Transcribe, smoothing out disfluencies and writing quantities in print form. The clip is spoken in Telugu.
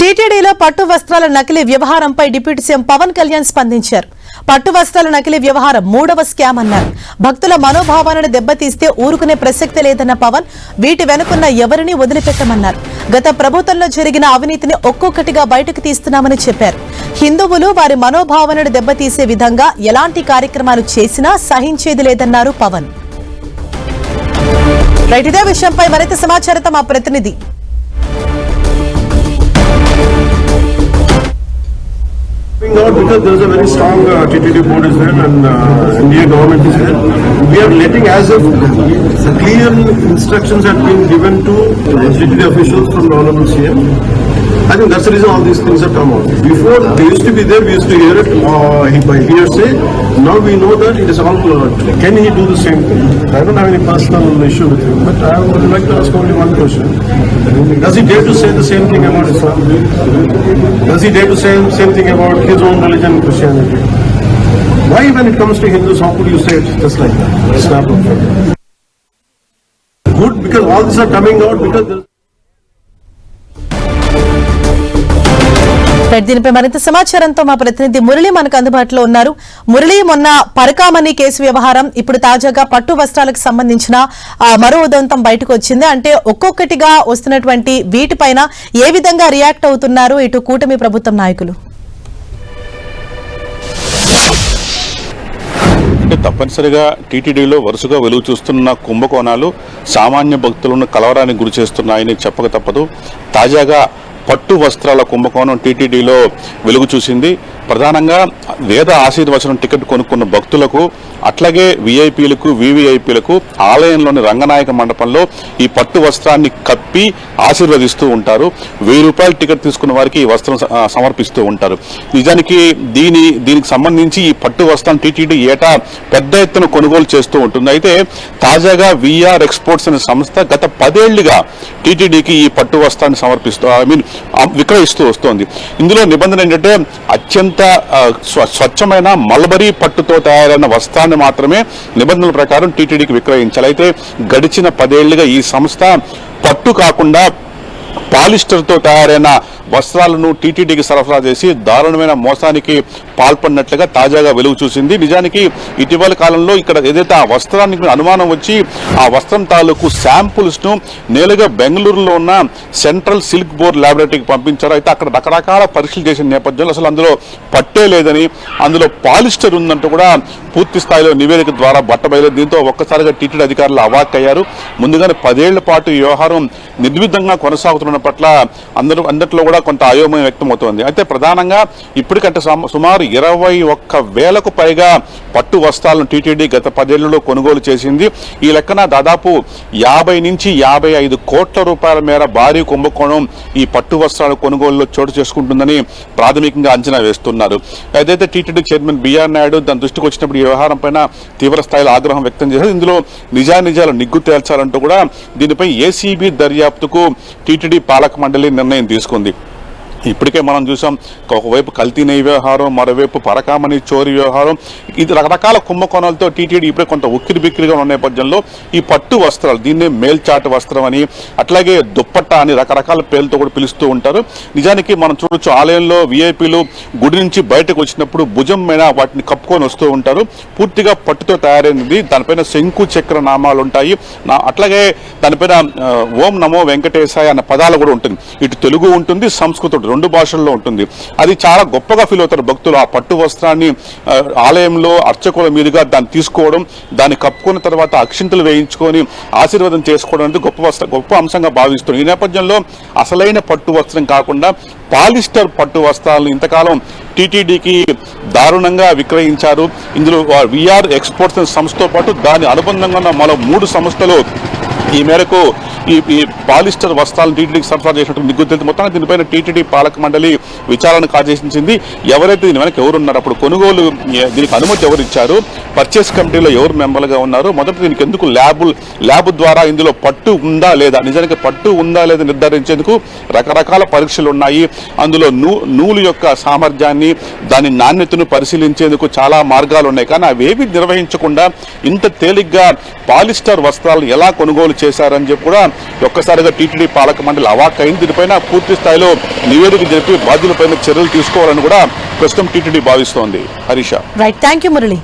టీటీడీలో పట్టు వస్త్రాల నకిలీ వ్యవహారంపై డిప్యూటీ సీఎం పవన్ కళ్యాణ్ స్పందించారు. పట్టు వస్త్రాల నకిలీ వ్యవహారం 3వ స్కామ్ అన్నారు. భక్తుల మనోభావాలను దెబ్బతీస్తే ఊరుకునే ప్రసక్తి లేదన్న పవన్ వీటి వెనుకున్న ఎవరిని వదిలిపెట్టమన్నారు. గత ప్రభుత్వంలో జరిగిన అవినీతిని ఒక్కొక్కటిగా బయటకు తీస్తున్నామని చెప్పారు. హిందువులు వారి మనోభావాలను దెబ్బతీసే విధంగా ఎలాంటి కార్యక్రమాలు చేసినా సహించేది లేదన్నారు పవన్. ఇదే విషయంపై మరింత సమాచారంతో మా ప్రతినిధి Out because there is a very strong TTD board is there and India government is there. We are letting as if clear instructions have been given to TTD officials from the Honorable CM. I think that's the reason all these things have come out. Before they used to be there, we used to hear it by hearsay. Now we know that it is all. Can he do the same thing? I don't have any personal issue with him, but I would like to ask only one question: does he dare to say the same thing about Islam? Does he dare to say the same thing about his own religion, Christianity? Why, when it comes to Hindus, how could you say it just like that? It's not good because all these are coming out because. దీనిపై మరింత సమాచారంతో మా ప్రతినిధి మురళి మనకు అందుబాటులో ఉన్నారు. మురళి, మొన్న పరకామణి కేసు వ్యవహారం, ఇప్పుడు తాజాగా పట్టు వస్త్రాలకు సంబంధించిన మరో ఉదంతం బయటకు వచ్చింది. అంటే ఒక్కొక్కటిగా వస్తున్నటువంటి వీటిపైన ఏ విధంగా రియాక్ట్ అవుతున్నారు ఇటు కూటమి ప్రభుత్వం నాయకులు? తప్పనిసరిగా టీటీడీలో వరుసగా వెలుగు చూస్తున్న కుంభకోణాలు సామాన్య భక్తులను కలవరానికి గురి చేస్తున్నాయని చెప్పక తప్పదు. తాజాగా పట్టు వస్త్రాల కుంభకోణం టీటీడీలో వెలుగు చూసింది. ప్రధానంగా వేద ఆశీర్వచనం టికెట్ కొనుక్కున్న భక్తులకు, అట్లాగే విఐపీలకు, వివిఐపీలకు ఆలయంలోని రంగనాయక మండపంలో ఈ పట్టు వస్త్రాన్ని కప్పి ఆశీర్వదిస్తూ ఉంటారు. ₹1000 టికెట్ తీసుకున్న వారికి ఈ వస్త్రం సమర్పిస్తూ ఉంటారు. నిజానికి దీనికి సంబంధించి ఈ పట్టు వస్త్రం టీటీడీ ఏటా పెద్ద ఎత్తున కొనుగోలు చేస్తూ ఉంటుంది. అయితే తాజాగా విఆర్ ఎక్స్పోర్ట్స్ అనే సంస్థ గత 10 ఏళ్లుగా టీటీడీకి ఈ పట్టు వస్త్రాన్ని విక్రయిస్తూ వస్తోంది. ఇందులో నిబంధన ఏంటంటే అత్యంత స్వచ్ఛమైన మల్బరీ పట్టుతో తయారైన వస్త్రాన్ని మాత్రమే నిబంధనల ప్రకారం టీటీడీకి విక్రయించాలి. అయితే గడిచిన 10 ఏళ్లుగా ఈ సంస్థ పట్టు కాకుండా పాలిస్టర్తో తయారైన వస్త్రాలను టీటీడీకి సరఫరా చేసి దారుణమైన మోసానికి పాల్పడినట్లుగా తాజాగా వెలుగు చూసింది. నిజానికి ఇటీవల కాలంలో ఇక్కడ ఏదైతే ఆ వస్త్రానికి అనుమానం వచ్చి ఆ వస్త్రం తాలూకు శాంపుల్స్ను నేరుగా బెంగళూరులో ఉన్న సెంట్రల్ సిల్క్ బోర్డ్ ల్యాబొరేటరీకి పంపించారు. అయితే అక్కడ రకరకాల పరీక్షలు చేసిన నేపథ్యంలో అసలు అందులో పట్టే లేదని, అందులో పాలిస్టర్ ఉందంటూ కూడా పూర్తి స్థాయిలో నివేదిక ద్వారా బట్టబయలేదు. దీంతో ఒక్కసారిగా టీటీడీ అధికారులు అవాక్కయ్యారు. ముందుగానే 10 ఏళ్ల పాటు ఈ వ్యవహారం నిర్విఘ్నంగా కొనసాగుతున్న పట్ల అందరిలో కూడా కొంత అయోమయం వ్యక్తమవుతోంది. అయితే ప్రధానంగా ఇప్పటికంటే సుమారు 21,000కు పైగా పట్టు వస్త్రాలను టీటీడీ గత 10 ఏళ్లలో కొనుగోలు చేసింది. ఈ లెక్కన దాదాపు 50 నుంచి 55 కోట్ల రూపాయల మేర భారీ కుంభకోణం ఈ పట్టు వస్త్రాల కొనుగోలులో చోటు చేసుకుంటుందని ప్రాథమికంగా అంచనా వేస్తున్నారు. ఏదైతే టీటీడీ చైర్మన్ బిఆర్ నాయుడు దాని దృష్టికి వచ్చినప్పుడు ఈ వ్యవహారం పైన తీవ్ర స్థాయిలో ఆగ్రహం వ్యక్తం చేశారు. ఇందులో నిజాలు నిగ్గు తేల్చాలంటూ కూడా దీనిపై ఏసీబీ దర్యాప్తుకు టీటీడీ పాలక మండలి నిర్ణయం తీసుకుంది. ఇప్పటికే మనం చూసాం, ఒకవైపు కల్తీ నెయ్యి వ్యవహారం, మరోవైపు పరకామణి చోరీ వ్యవహారం, ఇది రకరకాల కుంభకోణాలతో టీటీడీ ఇప్పుడే కొంత ఉక్కిరి బిక్కిరిగా ఉన్న నేపథ్యంలో ఈ పట్టు వస్త్రాలు, దీన్నే మేల్చాటు వస్త్రం అని, అట్లాగే దుప్పట్టా అని రకరకాల పేర్లతో కూడా పిలుస్తూ ఉంటారు. నిజానికి మనం చూడొచ్చు, ఆలయంలో విఐపీలు గుడి నుంచి బయటకు వచ్చినప్పుడు భుజం మీద వాటిని కప్పుకొని వస్తూ ఉంటారు. పూర్తిగా పట్టుతో తయారైనది, దానిపైన శంకు చక్ర నామాలు ఉంటాయి. అట్లాగే దానిపైన ఓం నమో వెంకటేశాయ అన్న పదాలు కూడా ఉంటుంది. ఇటు తెలుగు ఉంటుంది, సంస్కృతం 2 భాషల్లో ఉంటుంది. అది చాలా గొప్పగా ఫీల్ అవుతారు భక్తులు. ఆ పట్టు వస్త్రాన్ని ఆలయంలో అర్చకుల మీదుగా దాన్ని తీసుకోవడం, దాన్ని కప్పుకున్న తర్వాత అక్షింతలు వేయించుకొని ఆశీర్వాదం చేసుకోవడం అనేది గొప్ప అంశంగా భావిస్తున్నారు. ఈ నేపథ్యంలో అసలైన పట్టు వస్త్రం కాకుండా పాలిస్టర్ పట్టు వస్త్రాలను ఇంతకాలం టీటీడీకి దారుణంగా విక్రయించారు. ఇందులో విఆర్ ఎక్స్పోర్ట్స్ సంస్థతో పాటు దాని అనుబంధంగా ఉన్న మరో 3 సంస్థలు ఈ మేరకు ఈ పాలిస్టర్ వస్త్రాలను టీటీడీకి సరఫరా చేసినట్టు నిగ్గుతెలిసి మొత్తానికి దీనిపైన టీటీడీ పాలక మండలి విచారణకు ఆదేశించింది. ఎవరైతే దీని వెనక ఎవరున్నారు, అప్పుడు కొనుగోలు దీనికి అనుమతి ఎవరు ఇచ్చారు, పర్చేస్ కమిటీలో ఎవరు మెంబర్లుగా ఉన్నారు, మొదట దీనికి ఎందుకు ల్యాబ్ ద్వారా ఇందులో పట్టు ఉందా లేదా, నిజానికి పట్టు ఉందా లేదా నిర్ధారించేందుకు రకరకాల పరీక్షలు ఉన్నాయి. అందులో నూలు యొక్క సామర్థ్యాన్ని, దాని నాణ్యతను పరిశీలించేందుకు చాలా మార్గాలు ఉన్నాయి. కానీ అవేవి నిర్వహించకుండా ఇంత తేలిగ్గా పాలిస్టర్ వస్త్రాలను ఎలా కొనుగోలు చేశారని చెప్పి కూడా ఒక్కసారిగా టీటీడీ పాలక మండలి అవాక్కైంది. దీనిపైన పూర్తి స్థాయిలో నివేదిక జరిపి బాధ్యులపైన చర్యలు తీసుకోవాలని కూడా ప్రస్తుతం టీటీడీ భావిస్తోంది. Harisha. Right, thank you Murali.